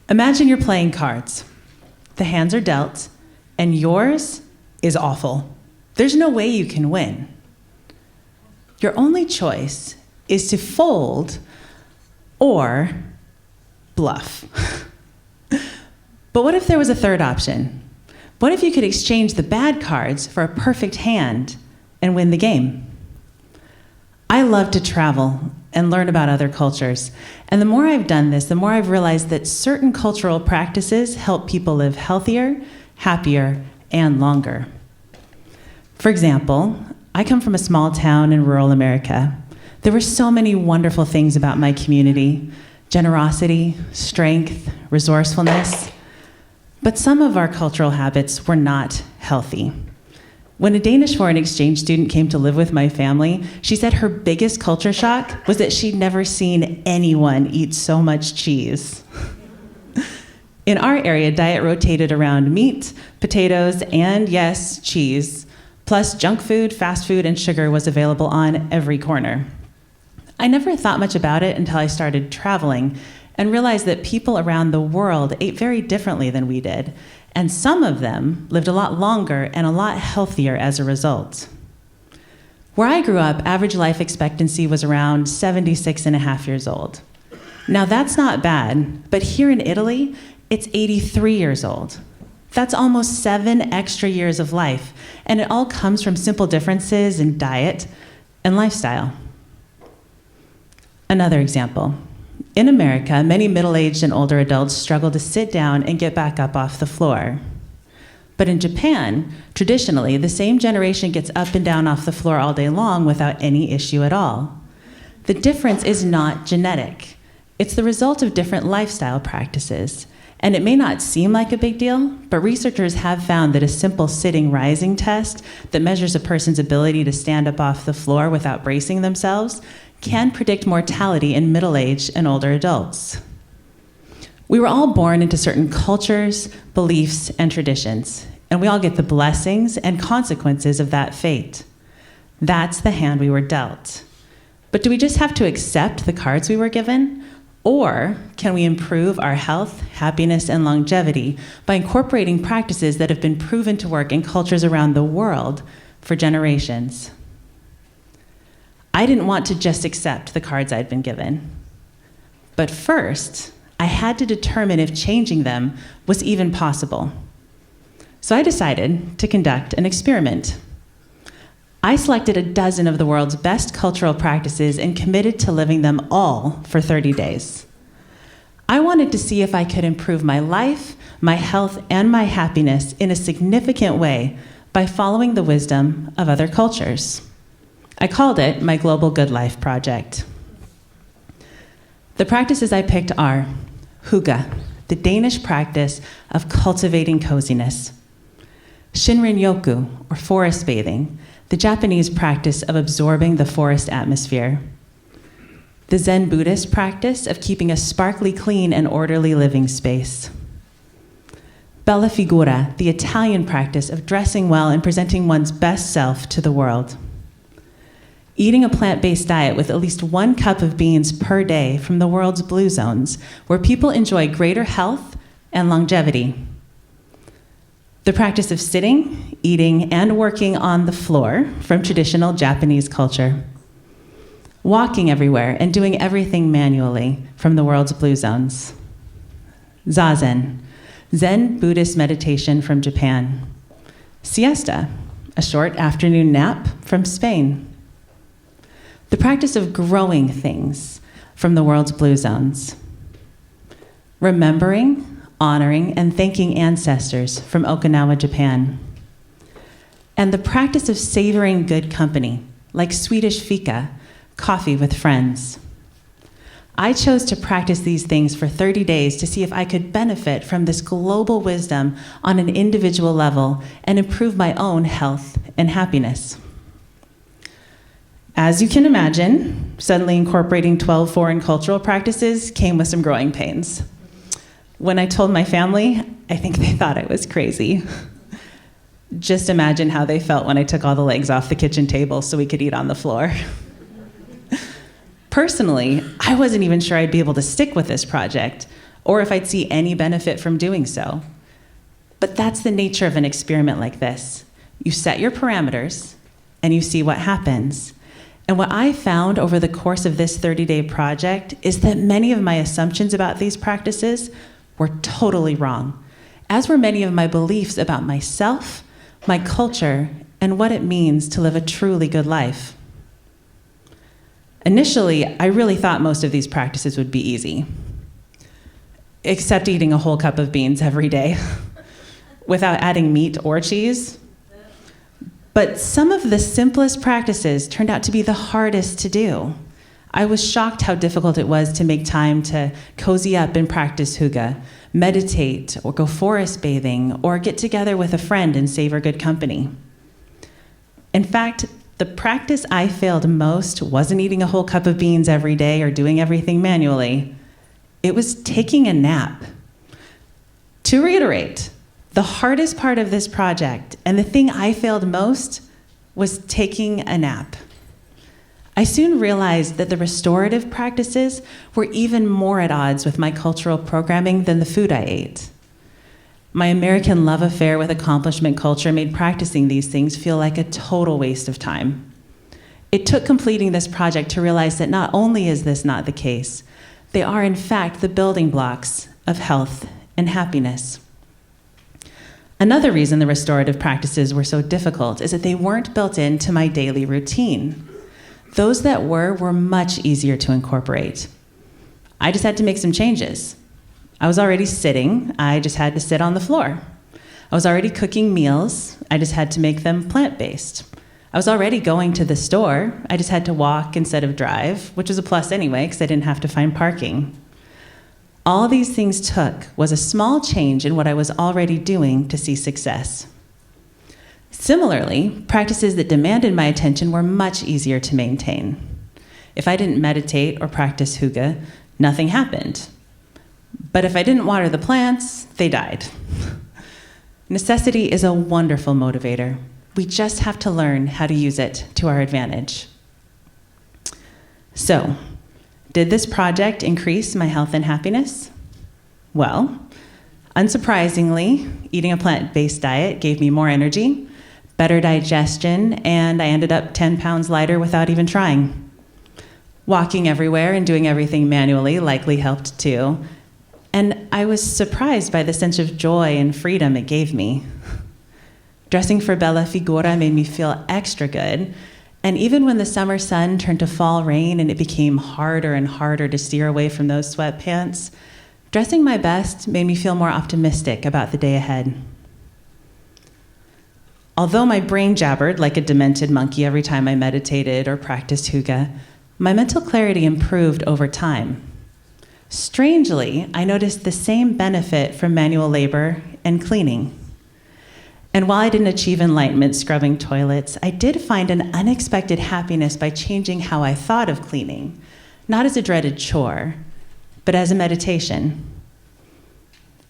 Imagine you're playing cards. The hands are dealt, and yours is awful. There's no way you can win. Your only choice is to fold or bluff. But what if there was a third option? What if you could exchange the bad cards for a perfect hand and win the game? I love to travel and learn about other cultures. And the more I've done this, the more I've realized that certain cultural practices help people live healthier, happier, and longer. For example, I come from a small town in rural America. There were so many wonderful things about my community: generosity, strength, resourcefulness. But some of our cultural habits were not healthy. When a Danish foreign exchange student came to live with my family, she said her biggest culture shock was that she'd never seen anyone eat so much cheese. In our area, diet rotated around meat, potatoes, and yes, cheese, plus junk food, fast food, and sugar was available on every corner. I never thought much about it until I started traveling and realized that people around the world ate very differently than we did, and some of them lived a lot longer and a lot healthier as a result. Where I grew up, average life expectancy was around 76 and a half years old. Now that's not bad, but here in Italy, it's 83 years old. That's almost 7 extra years of life, and it all comes from simple differences in diet and lifestyle. Another example. In America, many middle-aged and older adults struggle to sit down and get back up off the floor. But in Japan, traditionally, the same generation gets up and down off the floor all day long without any issue at all. The difference is not genetic. It's the result of different lifestyle practices. And it may not seem like a big deal, but researchers have found that a simple sitting-rising test that measures a person's ability to stand up off the floor without bracing themselves can predict mortality in middle-aged and older adults. We were all born into certain cultures, beliefs, and traditions, and we all get the blessings and consequences of that fate. That's the hand we were dealt. But do we just have to accept the cards we were given? Or can we improve our health, happiness, and longevity by incorporating practices that have been proven to work in cultures around the world for generations? I didn't want to just accept the cards I'd been given. But first, I had to determine if changing them was even possible. So I decided to conduct an experiment. I selected a dozen of the world's best cultural practices and committed to living them all for 30 days. I wanted to see if I could improve my life, my health, and my happiness in a significant way by following the wisdom of other cultures. I called it my Global Good Life Project. The practices I picked are hygge, the Danish practice of cultivating coziness; shinrin-yoku, or forest bathing, the Japanese practice of absorbing the forest atmosphere; the Zen Buddhist practice of keeping a sparkly clean and orderly living space; bella figura, the Italian practice of dressing well and presenting one's best self to the world; eating a plant-based diet with at least 1 cup of beans per day from the world's blue zones, where people enjoy greater health and longevity; the practice of sitting, eating, and working on the floor from traditional Japanese culture; walking everywhere and doing everything manually from the world's blue zones; zazen, Zen Buddhist meditation from Japan; siesta, a short afternoon nap from Spain; the practice of growing things from the world's blue zones; remembering, honoring, and thanking ancestors from Okinawa, Japan; and the practice of savoring good company, like Swedish fika, coffee with friends. I chose to practice these things for 30 days to see if I could benefit from this global wisdom on an individual level and improve my own health and happiness. As you can imagine, suddenly incorporating 12 foreign cultural practices came with some growing pains. When I told my family, I think they thought I was crazy. Just imagine how they felt when I took all the legs off the kitchen table so we could eat on the floor. Personally, I wasn't even sure I'd be able to stick with this project. or if I'd see any benefit from doing so. But that's the nature of an experiment like this. You set your parameters, and you see what happens. And what I found over the course of this 30-day project is that many of my assumptions about these practices were totally wrong, as were many of my beliefs about myself, my culture, and what it means to live a truly good life. Initially, I really thought most of these practices would be easy, except eating a whole cup of beans every day without adding meat or cheese. But some of the simplest practices turned out to be the hardest to do. I was shocked how difficult it was to make time to cozy up and practice hygge, meditate, or go forest bathing, or get together with a friend and savor good company. In fact, the practice I failed most wasn't eating a whole cup of beans every day or doing everything manually. It was taking a nap. To reiterate, the hardest part of this project, and the thing I failed most, was taking a nap. I soon realized that the restorative practices were even more at odds with my cultural programming than the food I ate. My American love affair with accomplishment culture made practicing these things feel like a total waste of time. It took completing this project to realize that not only is this not the case, they are in fact the building blocks of health and happiness. Another reason the restorative practices were so difficult is that they weren't built into my daily routine. Those that were much easier to incorporate. I just had to make some changes. I was already sitting, I just had to sit on the floor. I was already cooking meals, I just had to make them plant-based. I was already going to the store, I just had to walk instead of drive, which was a plus anyway, because I didn't have to find parking. All these things took was a small change in what I was already doing to see success. Similarly, practices that demanded my attention were much easier to maintain. If I didn't meditate or practice hygge, nothing happened. But if I didn't water the plants, they died. Necessity is a wonderful motivator. We just have to learn how to use it to our advantage. So, did this project increase my health and happiness? Well, unsurprisingly, eating a plant-based diet gave me more energy, better digestion, and I ended up 10 pounds lighter without even trying. Walking everywhere and doing everything manually likely helped too, and I was surprised by the sense of joy and freedom it gave me. Dressing for Bella Figura made me feel extra good, and even when the summer sun turned to fall rain and it became harder and harder to steer away from those sweatpants, dressing my best made me feel more optimistic about the day ahead. Although my brain jabbered like a demented monkey every time I meditated or practiced hygge, my mental clarity improved over time. Strangely, I noticed the same benefit from manual labor and cleaning. And while I didn't achieve enlightenment scrubbing toilets, I did find an unexpected happiness by changing how I thought of cleaning, not as a dreaded chore, but as a meditation.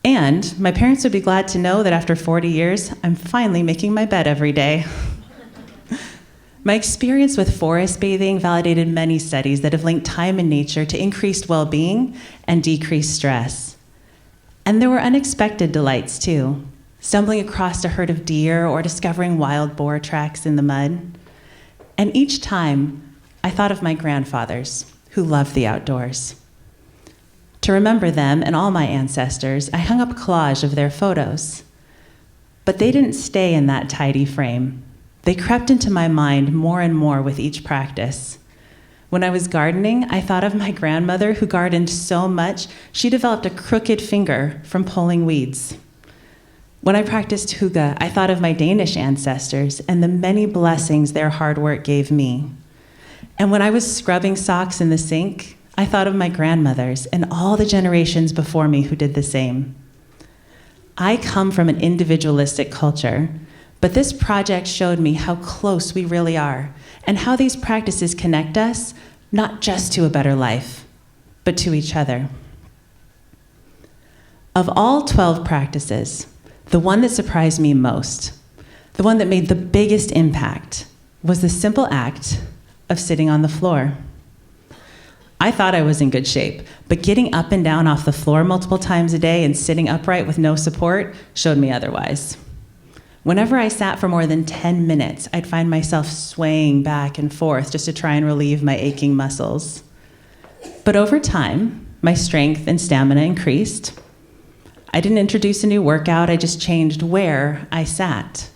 And my parents would be glad to know that after 40 years, I'm finally making my bed every day. My experience with forest bathing validated many studies that have linked time in nature to increased well-being and decreased stress. And there were unexpected delights too, stumbling across a herd of deer or discovering wild boar tracks in the mud. And each time, I thought of my grandfathers, who loved the outdoors. To remember them and all my ancestors, I hung up a collage of their photos. But they didn't stay in that tidy frame. They crept into my mind more and more with each practice. When I was gardening, I thought of my grandmother who gardened so much, she developed a crooked finger from pulling weeds. When I practiced hygge, I thought of my Danish ancestors and the many blessings their hard work gave me. And when I was scrubbing socks in the sink, I thought of my grandmothers and all the generations before me who did the same. I come from an individualistic culture, but this project showed me how close we really are and how these practices connect us, not just to a better life, but to each other. Of all 12 practices, the one that surprised me most, the one that made the biggest impact, was the simple act of sitting on the floor. I thought I was in good shape, but getting up and down off the floor multiple times a day and sitting upright with no support showed me otherwise. Whenever I sat for more than 10 minutes, I'd find myself swaying back and forth just to try and relieve my aching muscles. But over time, my strength and stamina increased. I didn't introduce a new workout, I just changed where I sat.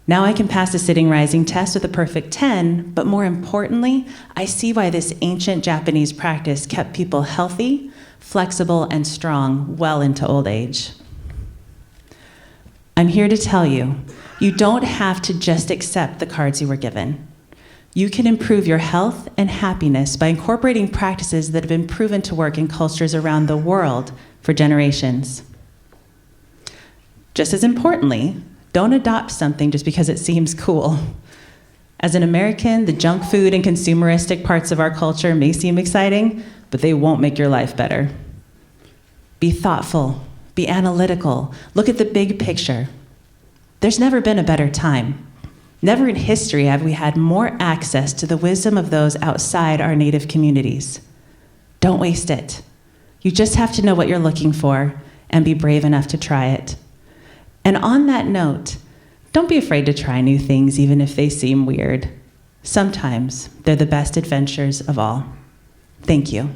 Now I can pass a sitting rising test with a perfect 10, but more importantly, I see why this ancient Japanese practice kept people healthy, flexible, and strong well into old age. I'm here to tell you, you don't have to just accept the cards you were given. You can improve your health and happiness by incorporating practices that have been proven to work in cultures around the world for generations. Just as importantly, don't adopt something just because it seems cool. As an American, the junk food and consumeristic parts of our culture may seem exciting, but they won't make your life better. Be thoughtful, be analytical, look at the big picture. There's never been a better time. Never in history have we had more access to the wisdom of those outside our native communities. Don't waste it. You just have to know what you're looking for and be brave enough to try it. And on that note, don't be afraid to try new things even if they seem weird. Sometimes they're the best adventures of all. Thank you.